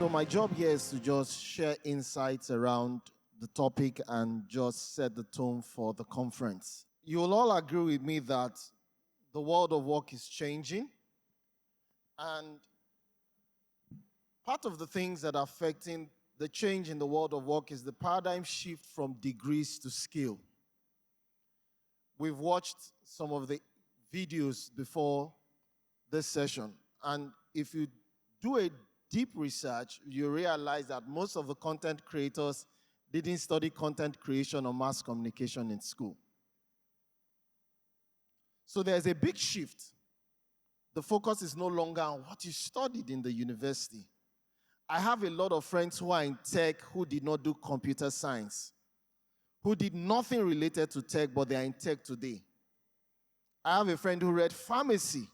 So my job here is to just share insights around the topic and just set the tone for the conference. You'll all agree with me that the world of work is changing, and part of the things that are affecting the change in the world of work is the paradigm shift from degrees to skill. We've watched some of the videos before this session, and if you do a deep research, you realize that most of the content creators didn't study content creation or mass communication in school. So there's a big shift. The focus is no longer on what you studied in the university. I have a lot of friends who are in tech who did not do computer science, who did nothing related to tech, but they are in tech today. I have a friend who read pharmacy,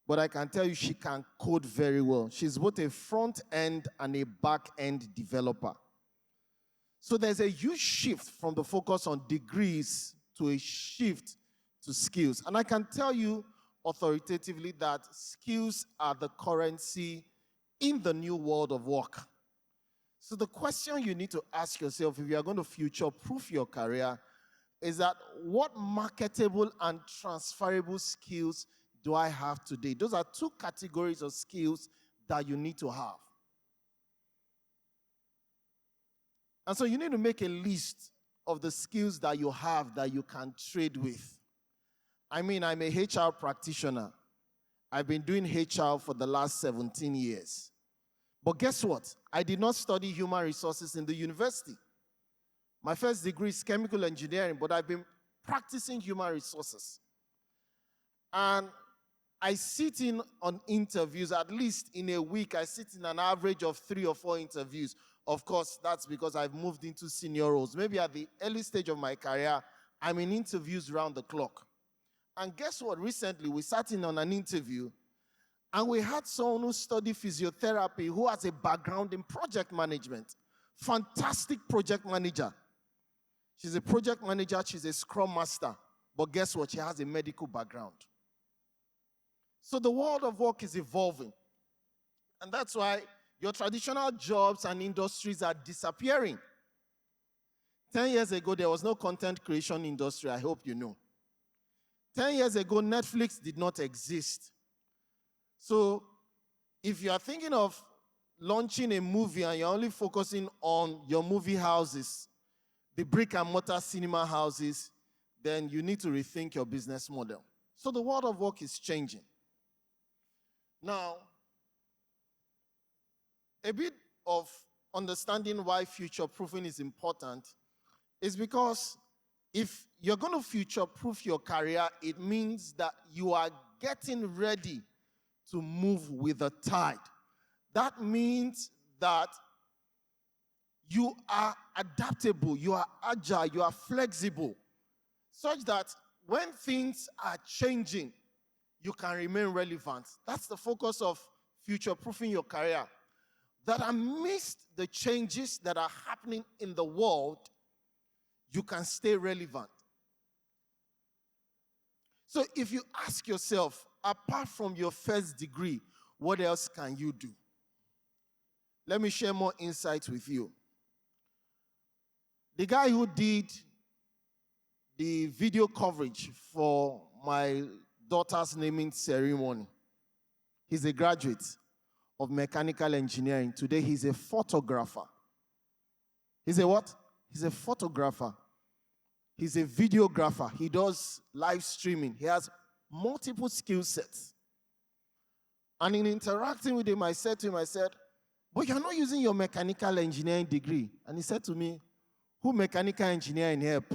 but I can tell you she can code very well. She's both a front-end and a back-end developer. So there's a huge shift from the focus on degrees to a shift to skills. And I can tell you authoritatively that skills are the currency in the new world of work. So the question you need to ask yourself if you are going to future-proof your career is that what marketable and transferable skills do I have today? Those are two categories of skills that you need to have. And so you need to make a list of the skills that you have that you can trade with. I mean, I'm a HR practitioner. I've been doing HR for the last 17 years. But guess what? I did not study human resources in the university. My first degree is chemical engineering, but I've been practicing human resources. And I sit in on interviews, at least in a week, I sit in an average of 3 or 4 interviews. Of course, that's because I've moved into senior roles. Maybe at the early stage of my career, I'm in interviews round the clock. And guess what? Recently, we sat in on an interview, and we had someone who studied physiotherapy who has a background in project management. Fantastic project manager. She's a project manager, she's a scrum master. But guess what? She has a medical background. So the world of work is evolving. And that's why your traditional jobs and industries are disappearing. 10 years ago, there was no content creation industry, I hope you know. 10 years ago, Netflix did not exist. So if you are thinking of launching a movie and you're only focusing on your movie houses, the brick and mortar cinema houses, then you need to rethink your business model. So the world of work is changing. Now, a bit of understanding why future-proofing is important is because if you're going to future-proof your career, it means that you are getting ready to move with the tide. That means that you are adaptable, you are agile, you are flexible, such that when things are changing, you can remain relevant. That's the focus of future-proofing your career. That amidst the changes that are happening in the world, you can stay relevant. So if you ask yourself, apart from your first degree, what else can you do? Let me share more insights with you. The guy who did the video coverage for my daughter's naming ceremony, he's a graduate of mechanical engineering. Today, he's a photographer. He's a what? He's a photographer. He's a videographer. He does live streaming. He has multiple skill sets. And in interacting with him, I said to him, but you're not using your mechanical engineering degree. And he said to me, who mechanical engineer in help?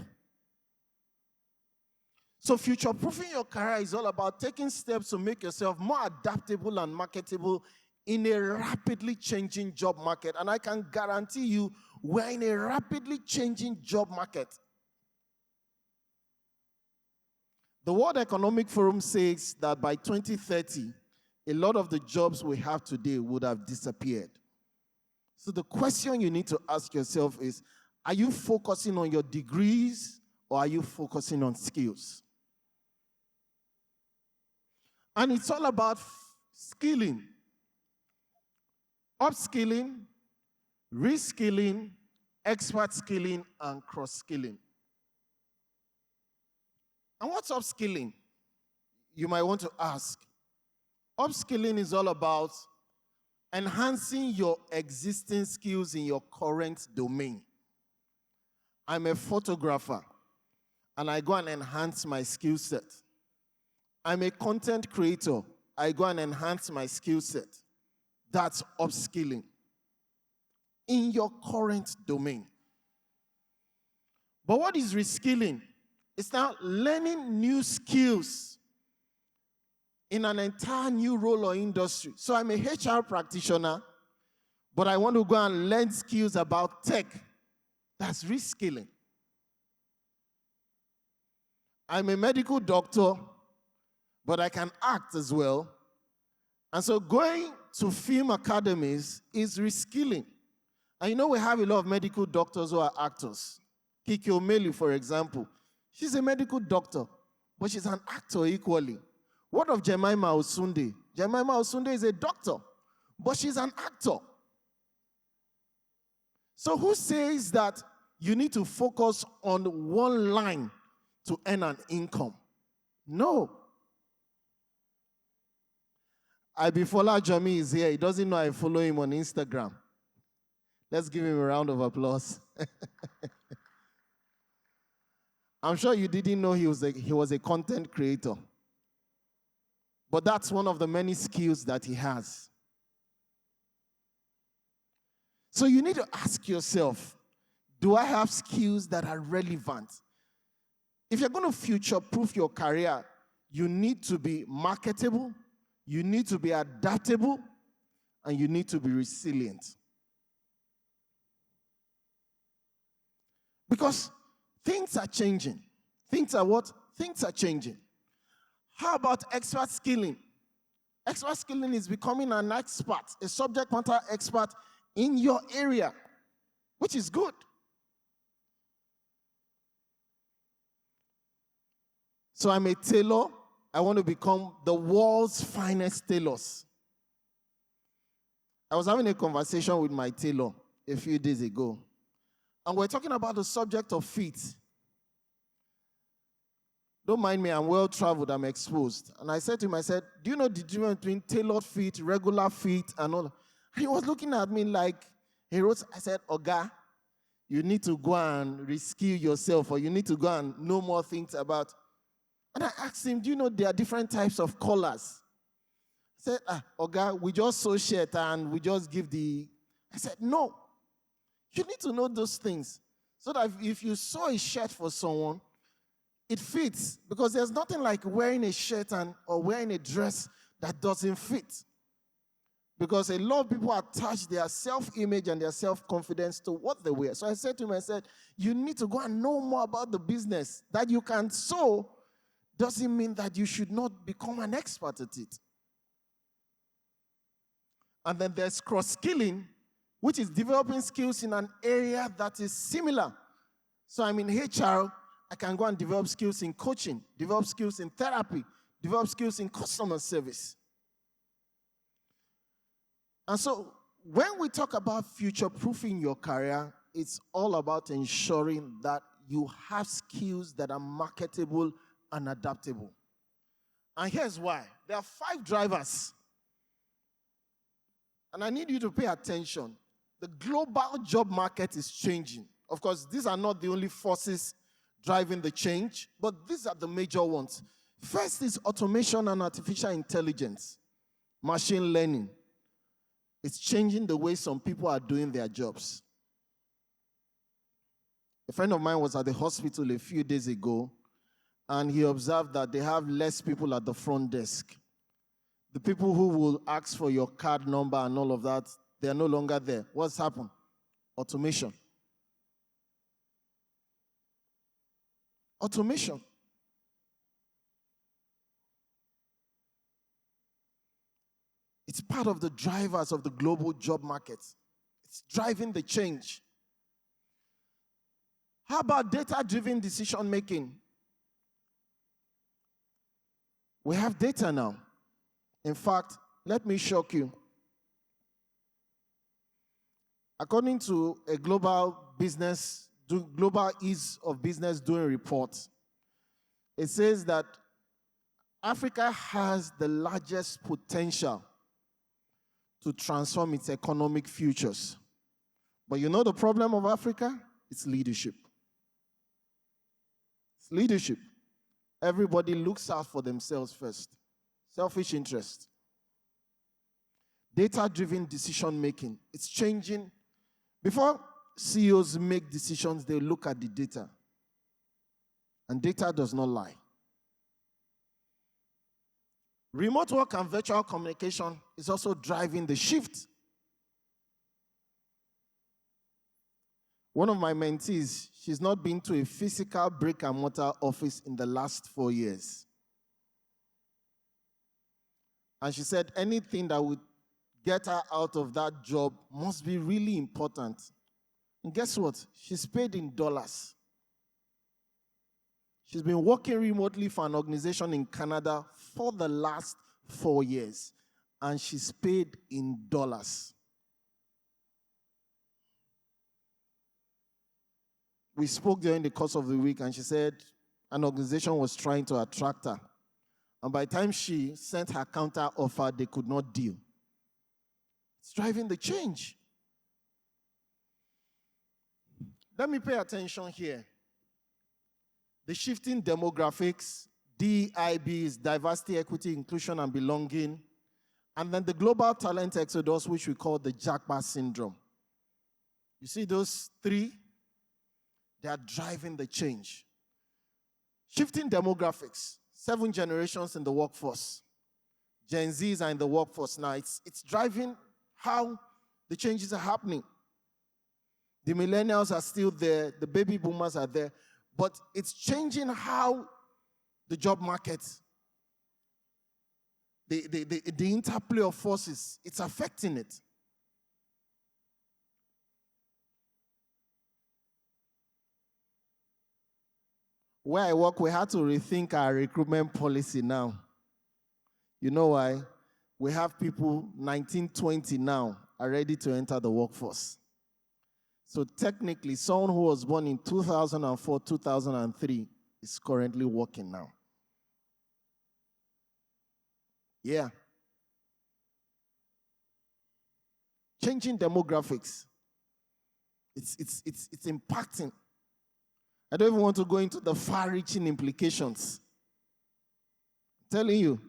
So future-proofing your career is all about taking steps to make yourself more adaptable and marketable in a rapidly changing job market. And I can guarantee you, we're in a rapidly changing job market. The World Economic Forum says that by 2030, a lot of the jobs we have today would have disappeared. So the question you need to ask yourself is, are you focusing on your degrees or are you focusing on skills? And it's all about skilling. upskilling, reskilling, expert skilling, and cross-skilling. And what's upskilling? You might want to ask. Upskilling is all about enhancing your existing skills in your current domain. I'm a photographer, and I go and enhance my skill set. I'm a content creator. I go and enhance my skill set. That's upskilling in your current domain. But what is reskilling? It's now learning new skills in an entire new role or industry. So I'm a HR practitioner, but I want to go and learn skills about tech. That's reskilling. I'm a medical doctor, but I can act as well. And so going to film academies is reskilling. And you know we have a lot of medical doctors who are actors. Kiki Omelu, for example. She's a medical doctor, but she's an actor equally. What of Jemima Osunde? Jemima Osunde is a doctor, but she's an actor. So who says that you need to focus on one line to earn an income? No. Ibifola Jami is here. He doesn't know I follow him on Instagram. Let's give him a round of applause. I'm sure you didn't know he was a content creator. But that's one of the many skills that he has. So you need to ask yourself, do I have skills that are relevant? If you're going to future-proof your career, you need to be marketable, you need to be adaptable, and you need to be resilient. Because things are changing. Things are what? Things are changing. How about expert skilling? Expert skilling is becoming an expert, a subject matter expert in your area, which is good. So I'm a tailor. I want to become the world's finest tailors. I was having a conversation with my tailor a few days ago, and we're talking about the subject of fit. Don't mind me, I'm well-traveled, I'm exposed. And I said to him, I said, do you know the difference between tailored fit, regular fit, and all? And he was looking at me like, he wrote, I said, Oga, you need to go and reskill yourself, or you need to go and know more things about. And I asked him, do you know there are different types of collars? He said, Oga, we just sew shirt and we just give the... I said, no. You need to know those things. So that if you sew a shirt for someone, it fits, because there's nothing like wearing a shirt or wearing a dress that doesn't fit. Because a lot of people attach their self-image and their self-confidence to what they wear. So I said to him, I said, you need to go and know more about the business. That you can sew doesn't mean that you should not become an expert at it. And then there's cross-skilling, which is developing skills in an area that is similar. So I'm in HR, I can go and develop skills in coaching, develop skills in therapy, develop skills in customer service. And so when we talk about future-proofing your career, it's all about ensuring that you have skills that are marketable and adaptable. And here's why. There are 5 drivers. And I need you to pay attention. The global job market is changing. Of course, these are not the only forces driving the change, but these are the major ones. First is automation and artificial intelligence, machine learning. It's changing the way some people are doing their jobs. A friend of mine was at the hospital a few days ago, and he observed that they have less people at the front desk. The people who will ask for your card number and all of that, they are no longer there. What's happened? Automation. Automation. It's part of the drivers of the global job market. It's driving the change. How about data-driven decision-making? We have data now. In fact, let me shock you. According to a global ease of business doing report, it says that Africa has the largest potential to transform its economic futures. But you know the problem of Africa? It's leadership. It's leadership. Everybody looks out for themselves first. Selfish interest. Data-driven decision-making. It's changing. Before CEOs make decisions, they look at the data. And data does not lie. Remote work and virtual communication is also driving the shift. One of my mentees, she's not been to a physical brick-and-mortar office in the last 4 years. And she said anything that would get her out of that job must be really important. And guess what? She's paid in dollars. She's been working remotely for an organization in Canada for the last 4 years. And she's paid in dollars. We spoke during the course of the week, and she said an organization was trying to attract her. And by the time she sent her counter offer, they could not deal. It's driving the change. Let me pay attention here. The shifting demographics, DEIB is diversity, equity, inclusion, and belonging. And then the global talent exodus, which we call the Jackpot syndrome. You see those three? They are driving the change. Shifting demographics, 7 generations in the workforce. Gen Zs are in the workforce now. It's driving how the changes are happening. The millennials are still there. The baby boomers are there. But it's changing how the job market, the interplay of forces, it's affecting it. Where I work, we had to rethink our recruitment policy now. You know why? We have people 19, 20 now are ready to enter the workforce. So technically, someone who was born in 2004, 2003 is currently working now. Yeah. Changing demographics. It's impacting. I don't even want to go into the far-reaching implications. I'm telling you.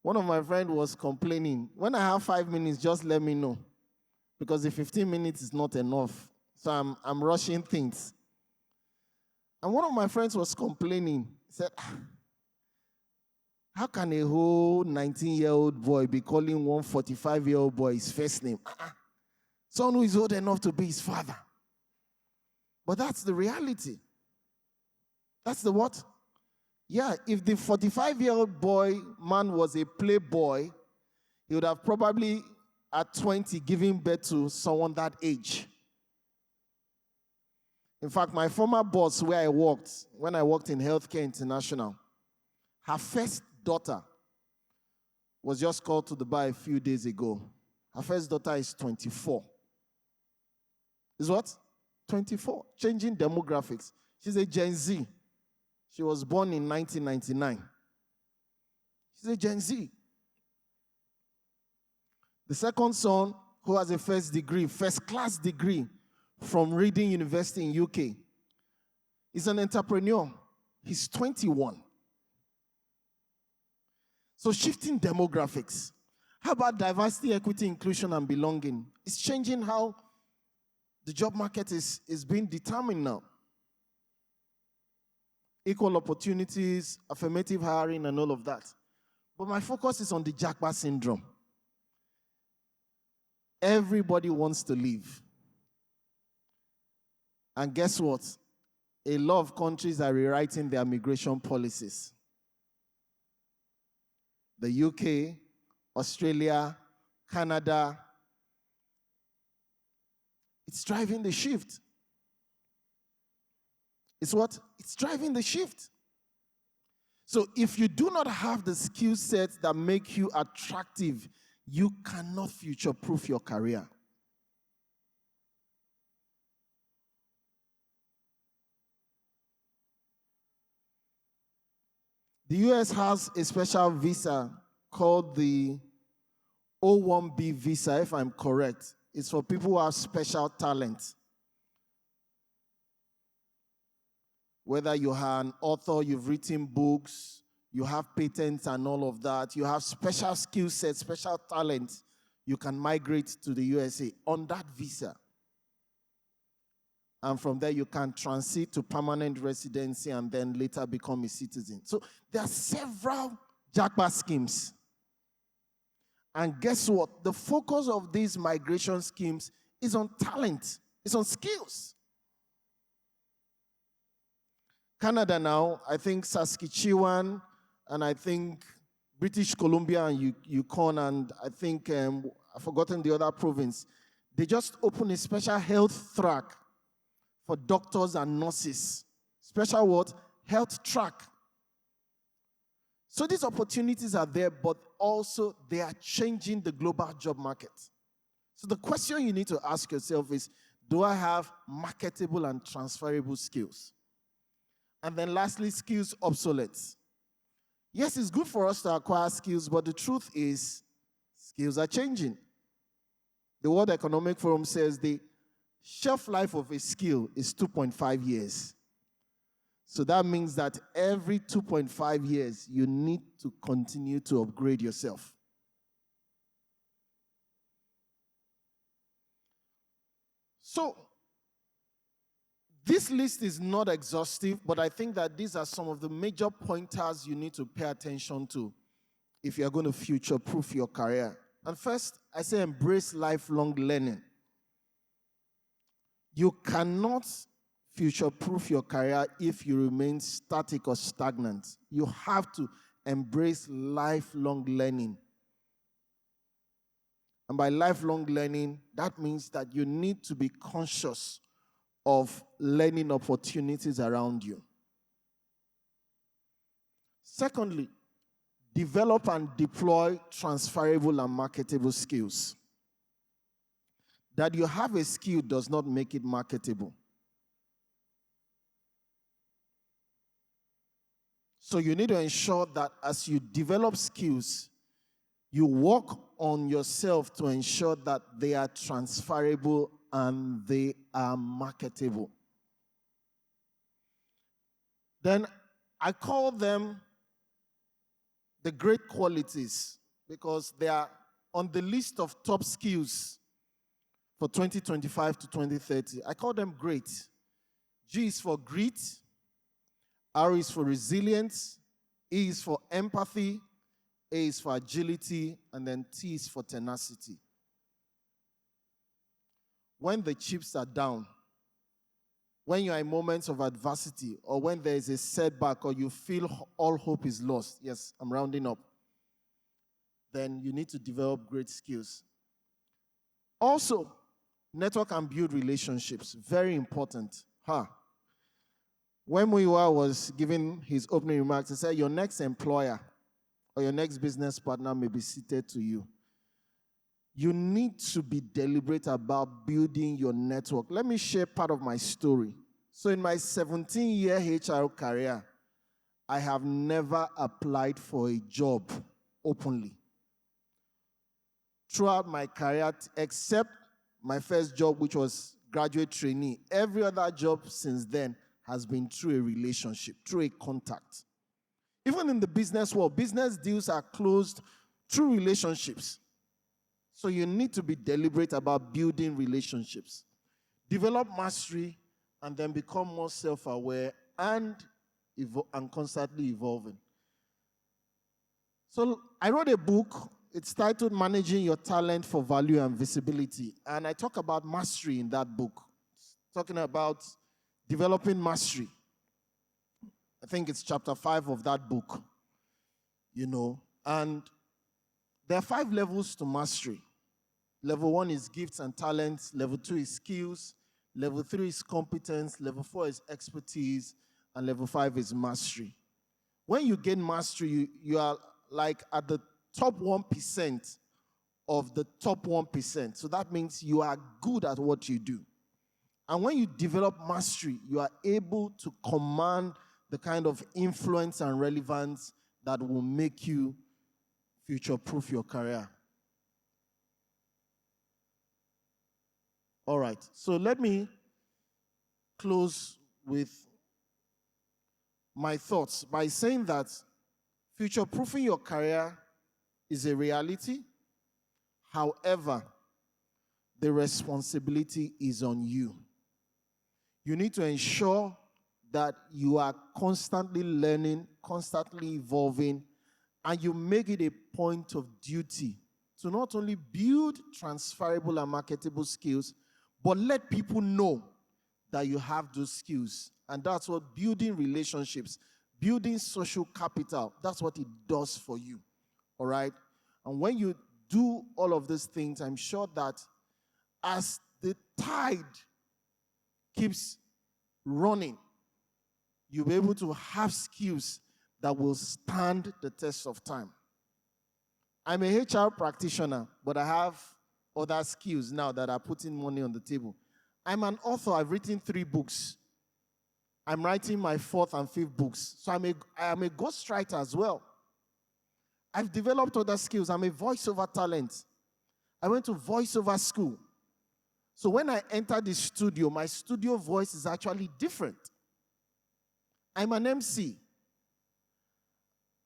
One of my friends was complaining, when I have 5 minutes, just let me know. Because the 15 minutes is not enough. So I'm rushing things. And one of my friends was complaining. He said, how can a whole 19-year-old boy be calling one 45-year-old boy his first name? Someone who is old enough to be his father. But that's the reality. That's the what? Yeah, if the 45-year-old man was a playboy, he would have probably, at 20, given birth to someone that age. In fact, my former boss where I worked, when I worked in Healthcare International, her first daughter was just called to the bar a few days ago. Her first daughter is 24. Is what? 24. Changing demographics. She's a Gen Z. She was born in 1999. She's a Gen Z. The second son, who has a first-class degree from Reading University in UK, is an entrepreneur. He's 21. So shifting demographics. How about diversity, equity, inclusion, and belonging? It's changing how the job market is being determined now. Equal opportunities, affirmative hiring, and all of that. But my focus is on the Jackpot syndrome. Everybody wants to leave. And guess what? A lot of countries are rewriting their migration policies. The UK, Australia, Canada. It's driving the shift. It's what? It's driving the shift. So if you do not have the skill sets that make you attractive, you cannot future-proof your career. The US has a special visa called the O1B visa, if I'm correct. It's for people who have special talent. Whether you are an author, you've written books, you have patents and all of that, you have special skill sets, special talent, you can migrate to the USA on that visa. And from there, you can transit to permanent residency and then later become a citizen. So there are several jackpot schemes. And guess what? The focus of these migration schemes is on talent. It's on skills. Canada now, I think Saskatchewan, and I think British Columbia and Yukon, and I think, I've forgotten the other province, they just opened a special health track for doctors and nurses. Special what? Health track. So these opportunities are there, but also they are changing the global job market. So the question you need to ask yourself is, do I have marketable and transferable skills? And then lastly, skills obsolete. Yes, it's good for us to acquire skills, but the truth is, skills are changing. The World Economic Forum says the shelf life of a skill is 2.5 years. So that means that every 2.5 years, you need to continue to upgrade yourself. So, this list is not exhaustive, but I think that these are some of the major pointers you need to pay attention to if you're going to future-proof your career. And first, I say embrace lifelong learning. You cannot future-proof your career if you remain static or stagnant. You have to embrace lifelong learning. And by lifelong learning, that means that you need to be conscious of learning opportunities around you. Secondly, develop and deploy transferable and marketable skills. That you have a skill does not make it marketable. So you need to ensure that as you develop skills, you work on yourself to ensure that they are transferable and they are marketable. Then I call them the great qualities because they are on the list of top skills for 2025 to 2030. I call them great. G is for grit, R is for resilience, E is for empathy, A is for agility, and then T is for tenacity. When the chips are down, when you are in moments of adversity, or when there is a setback, or you feel all hope is lost, yes, I'm rounding up, then you need to develop great skills. Also, network and build relationships, very important. When Muyiwa was giving his opening remarks, he said, your next employer or your next business partner may be seated to you. You need to be deliberate about building your network. Let me share part of my story. So in my 17-year HR career, I have never applied for a job openly. Throughout my career, except my first job, which was graduate trainee, every other job since then has been through a relationship, through a contact. Even in the business world, business deals are closed through relationships. So you need to be deliberate about building relationships. Develop mastery and then become more self-aware and constantly evolving. So I wrote a book. It's titled Managing Your Talent for Value and Visibility. And I talk about mastery in that book. It's talking about developing mastery. I think it's chapter 5 of that book. And there are 5 levels to mastery. Level 1 is gifts and talents. Level 2 is skills. Level 3 is competence. Level 4 is expertise. And level 5 is mastery. When you gain mastery, you are like at the top 1% of the top 1%. So that means you are good at what you do. And when you develop mastery, you are able to command the kind of influence and relevance that will make you future-proof your career. All right, so let me close with my thoughts by saying that future-proofing your career is a reality. However, the responsibility is on you. You need to ensure that you are constantly learning, constantly evolving, and you make it a point of duty to not only build transferable and marketable skills, but let people know that you have those skills. And that's what building relationships, building social capital, that's what it does for you. All right? And when you do all of these things, I'm sure that as the tide keeps running, you'll be able to have skills that will stand the test of time. I'm a HR practitioner, but I have other skills now that are putting money on the table. I'm an author. I've written 3 books. I'm writing my 4th and 5th books. So I am a ghostwriter as well. I've developed other skills. I'm a voiceover talent. I went to voiceover school. So when I enter the studio, my studio voice is actually different. I'm an MC.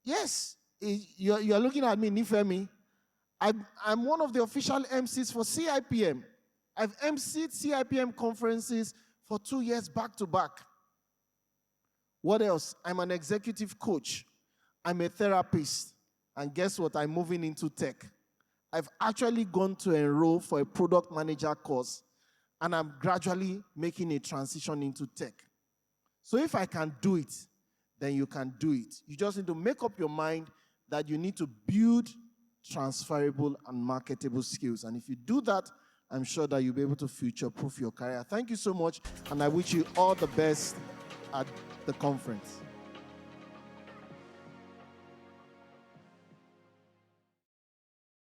Yes, you're looking at me, Nifemi. I'm one of the official MCs for CIPM. I've MC'd CIPM conferences for 2 years back to back. What else? I'm an executive coach. I'm a therapist. And guess what? I'm moving into tech. I've actually gone to enroll for a product manager course, and I'm gradually making a transition into tech. So if I can do it, then you can do it. You just need to make up your mind that you need to build transferable and marketable skills. And if you do that, I'm sure that you'll be able to future-proof your career. Thank you so much, and I wish you all the best at the conference.